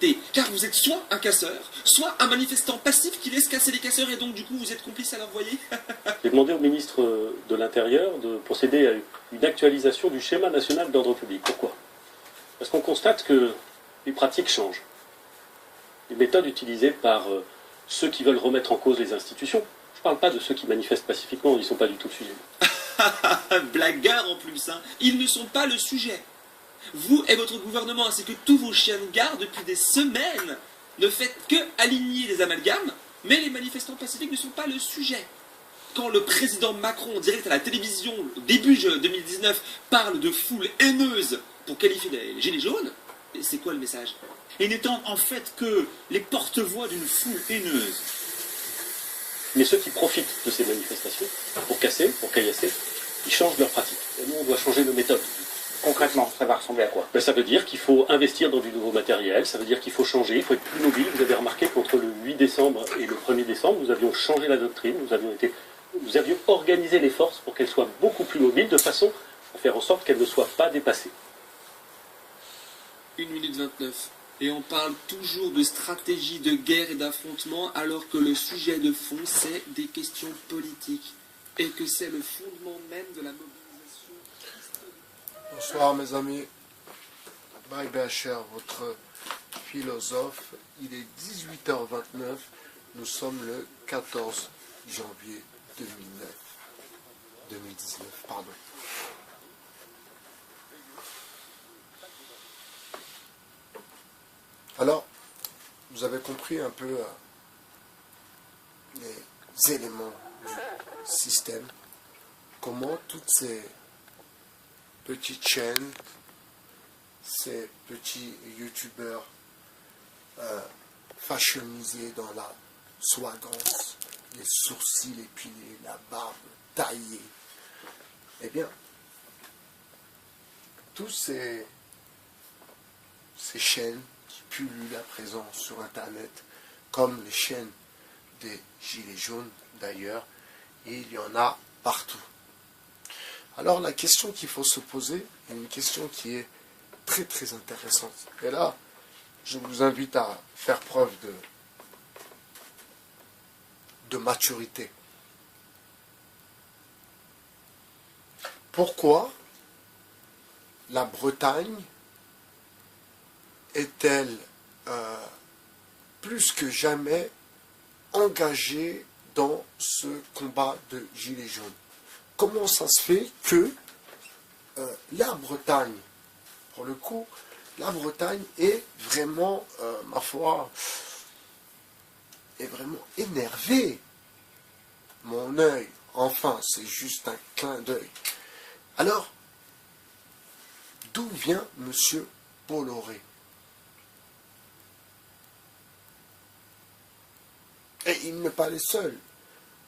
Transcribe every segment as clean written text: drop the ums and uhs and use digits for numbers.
responsabilité. Car vous êtes soit un casseur, soit un manifestant passif qui laisse casser les casseurs et donc du coup vous êtes complice à leur voyer. J'ai demandé au ministre de l'Intérieur de procéder à une actualisation du schéma national d'ordre public. Pourquoi? Parce qu'on constate que les pratiques changent. Les méthodes utilisées par ceux qui veulent remettre en cause les institutions. Je ne parle pas de ceux qui manifestent pacifiquement, ils ne sont pas du tout le sujet. Blagueur en plus, hein. Ils ne sont pas le sujet. Vous et votre gouvernement, ainsi que tous vos chiens de garde depuis des semaines, ne faites que aligner les amalgames, mais les manifestants pacifiques ne sont pas le sujet. Quand le président Macron, en direct à la télévision, début 2019, parle de foule haineuse pour qualifier les gilets jaunes, c'est quoi le message? Et n'étant en fait que les porte-voix d'une foule haineuse. Mais ceux qui profitent de ces manifestations, pour casser, pour caillasser, ils changent leur pratique. Et nous, on doit changer nos méthodes. Concrètement, ça va ressembler à quoi? Ben, ça veut dire qu'il faut investir dans du nouveau matériel, ça veut dire qu'il faut changer, il faut être plus mobile. Vous avez remarqué qu'entre le 8 décembre et le 1er décembre, nous avions changé la doctrine, nous avions organisé les forces pour qu'elles soient beaucoup plus mobiles, de façon à faire en sorte qu'elles ne soient pas dépassées. 1 minute 29. Et on parle toujours de stratégie de guerre et d'affrontement alors que le sujet de fond, c'est des questions politiques. Et que c'est le fondement même de la mobilisation. Bonsoir mes amis. Bye Becher, votre philosophe. Il est 18h29. Nous sommes le 14 janvier 2019. Pardon. Alors, vous avez compris un peu les éléments du système, comment toutes ces petites chaînes, ces petits youtubeurs fashionisés dans la soigance, les sourcils épilés, la barbe taillée, eh bien, tous ces chaînes qui pullulent à présent sur Internet, comme les chaînes des Gilets jaunes d'ailleurs, et il y en a partout. Alors la question qu'il faut se poser est une question qui est très très intéressante. Et là, je vous invite à faire preuve de maturité. Pourquoi la Bretagne est-elle plus que jamais engagée dans ce combat de Gilets jaunes? Comment ça se fait que la Bretagne, pour le coup, la Bretagne est vraiment, ma foi, est vraiment énervée? Mon œil, enfin, c'est juste un clin d'œil. Alors, d'où vient Monsieur Bolloré? Et il n'est pas les seuls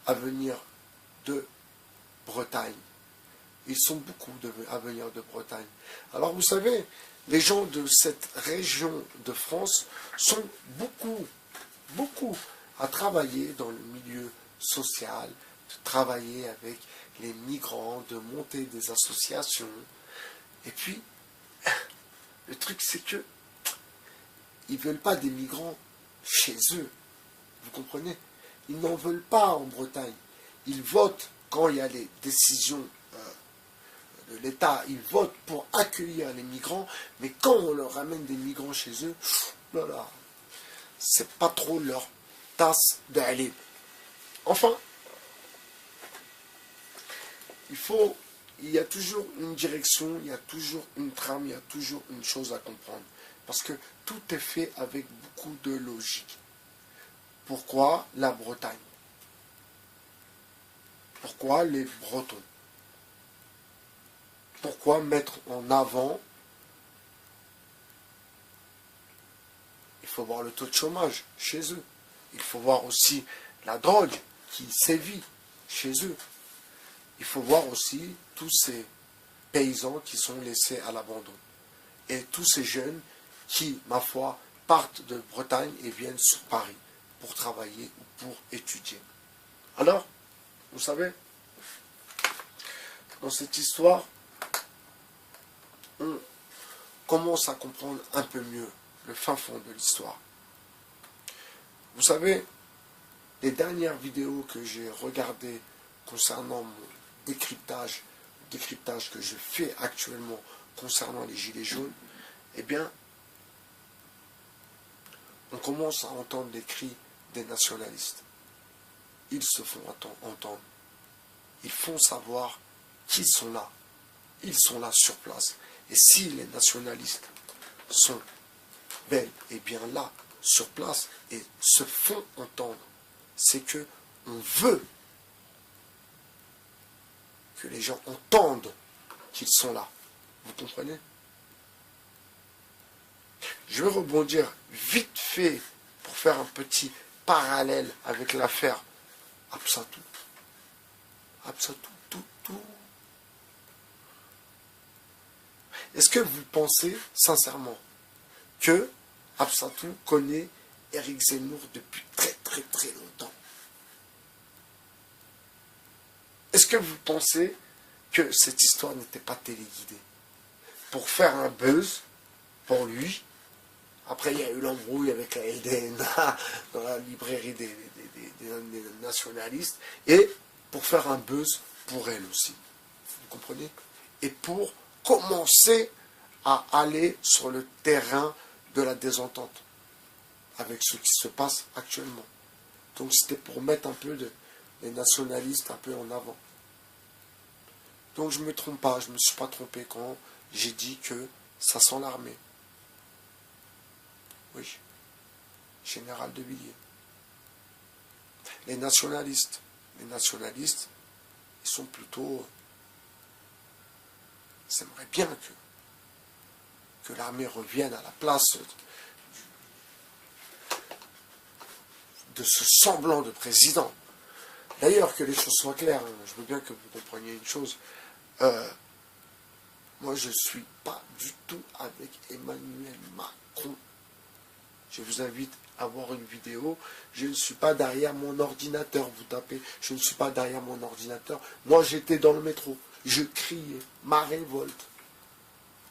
à venir de Bretagne. Ils sont beaucoup à venir de Bretagne. Alors vous savez, les gens de cette région de France sont beaucoup à travailler dans le milieu social, de travailler avec les migrants, de monter des associations. Et puis, le truc c'est que ils ne veulent pas des migrants chez eux. Vous comprenez? Ils n'en veulent pas en Bretagne. Ils votent quand il y a les décisions de l'État. Ils votent pour accueillir les migrants. Mais quand on leur ramène des migrants chez eux, voilà, c'est pas trop leur tasse d'aller. Enfin, il y a toujours une direction, il y a toujours une trame, il y a toujours une chose à comprendre. Parce que tout est fait avec beaucoup de logique. Pourquoi la Bretagne? Pourquoi les Bretons? Pourquoi mettre en avant? Il faut voir le taux de chômage chez eux. Il faut voir aussi la drogue qui sévit chez eux. Il faut voir aussi tous ces paysans qui sont laissés à l'abandon. Et tous ces jeunes qui, ma foi, partent de Bretagne et viennent sur Paris pour travailler ou pour étudier. Alors, vous savez, dans cette histoire, on commence à comprendre un peu mieux le fin fond de l'histoire. Vous savez, les dernières vidéos que j'ai regardées concernant mon décryptage que je fais actuellement concernant les Gilets jaunes, eh bien, on commence à entendre les cris des nationalistes. Ils se font entendre. Ils font savoir qu'ils sont là. Ils sont là sur place. Et si les nationalistes sont bel et bien là, sur place, et se font entendre, c'est que on veut que les gens entendent qu'ils sont là. Vous comprenez? Je vais rebondir vite fait pour faire un petit parallèle avec l'affaire Absatou. Absatou, tout. Est-ce que vous pensez sincèrement que Absatou connaît Éric Zemmour depuis très longtemps? Est-ce que vous pensez que cette histoire n'était pas téléguidée pour faire un buzz pour lui? Après, il y a eu l'embrouille avec la LDNA dans la librairie des nationalistes, et pour faire un buzz pour elle aussi. Vous comprenez? Et pour commencer à aller sur le terrain de la désentente avec ce qui se passe actuellement. Donc c'était pour mettre un peu les nationalistes un peu en avant. Donc je ne me trompe pas, je ne me suis pas trompé quand j'ai dit que ça sent l'armée. Oui, général de Villiers. Les nationalistes, ils sont plutôt... Ils aimeraient bien que l'armée revienne à la place de ce semblant de président. D'ailleurs, que les choses soient claires, hein, je veux bien que vous compreniez une chose. Moi, je ne suis pas du tout avec Emmanuel Macron. Je vous invite à voir une vidéo. Je ne suis pas derrière mon ordinateur. Vous tapez, je ne suis pas derrière mon ordinateur. Moi, j'étais dans le métro. Je criais ma révolte.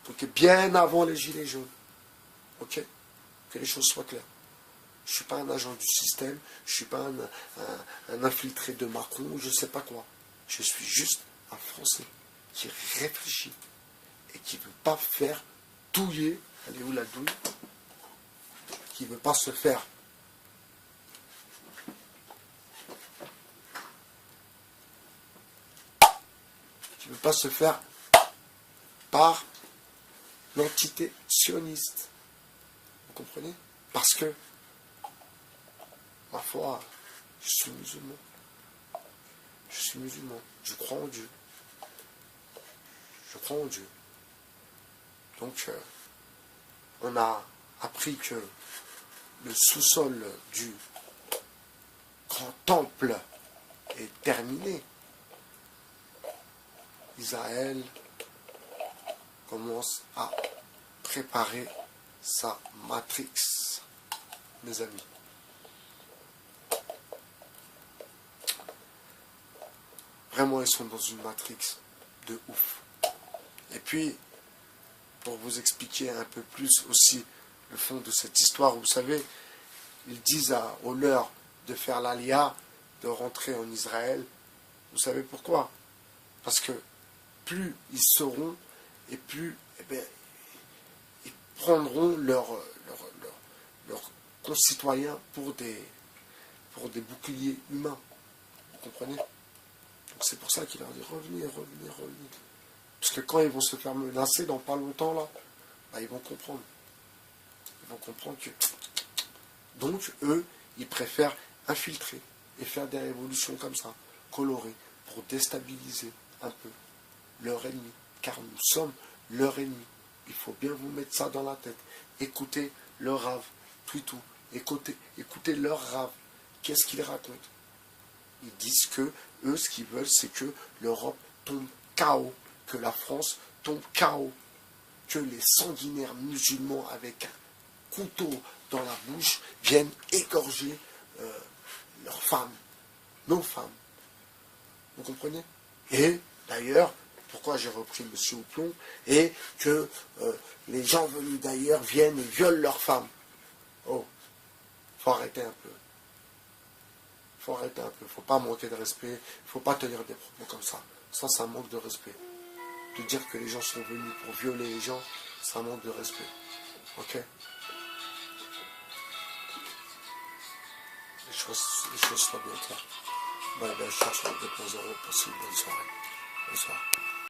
Donc, bien avant les Gilets jaunes. Ok? Que les choses soient claires. Je ne suis pas un agent du système. Je ne suis pas un infiltré de Macron ou je ne sais pas quoi. Je suis juste un Français qui réfléchit et qui ne veut pas faire douiller. Elle est où la douille? Qui ne veut pas se faire par l'entité sioniste. Vous comprenez? Parce que, ma foi, je suis musulman. Je suis musulman. Je crois en Dieu. Je crois en Dieu. Donc, on a appris que le sous-sol du grand temple est terminé. Israël commence à préparer sa matrix, mes amis. Vraiment, ils sont dans une matrix de ouf. Et puis, pour vous expliquer un peu plus aussi le fond de cette histoire, vous savez, ils disent aux leurs de faire l'alia, de rentrer en Israël. Vous savez pourquoi? Parce que plus ils seront, et plus ils prendront leurs concitoyens pour des boucliers humains. Vous comprenez? Donc c'est pour ça qu'il leur dit revenez. Parce que quand ils vont se faire menacer dans pas longtemps, là, bah, ils vont comprendre. Ils vont comprendre que... Donc, eux, ils préfèrent infiltrer et faire des révolutions comme ça, colorées, pour déstabiliser un peu leur ennemi. Car nous sommes leur ennemi. Il faut bien vous mettre ça dans la tête. Écoutez leur rave, tout. Écoutez leur rave. Qu'est-ce qu'ils racontent? Ils disent que eux, ce qu'ils veulent, c'est que l'Europe tombe KO, que la France tombe KO, que les sanguinaires musulmans avec un couteau dans la bouche viennent égorger leurs femmes, nos femmes. Vous comprenez? Et d'ailleurs, pourquoi j'ai repris M. Houplon, et que les gens venus d'ailleurs viennent et violent leurs femmes. Oh, faut arrêter un peu. Faut arrêter un peu. Faut pas manquer de respect. Faut pas tenir des propos comme ça. Ça manque de respect. De dire que les gens sont venus pour violer les gens, ça manque de respect. Ok? Les choses soient bien claires. Voilà, ben, je cherche le 2.0 pour une bonne soirée. Bonsoir.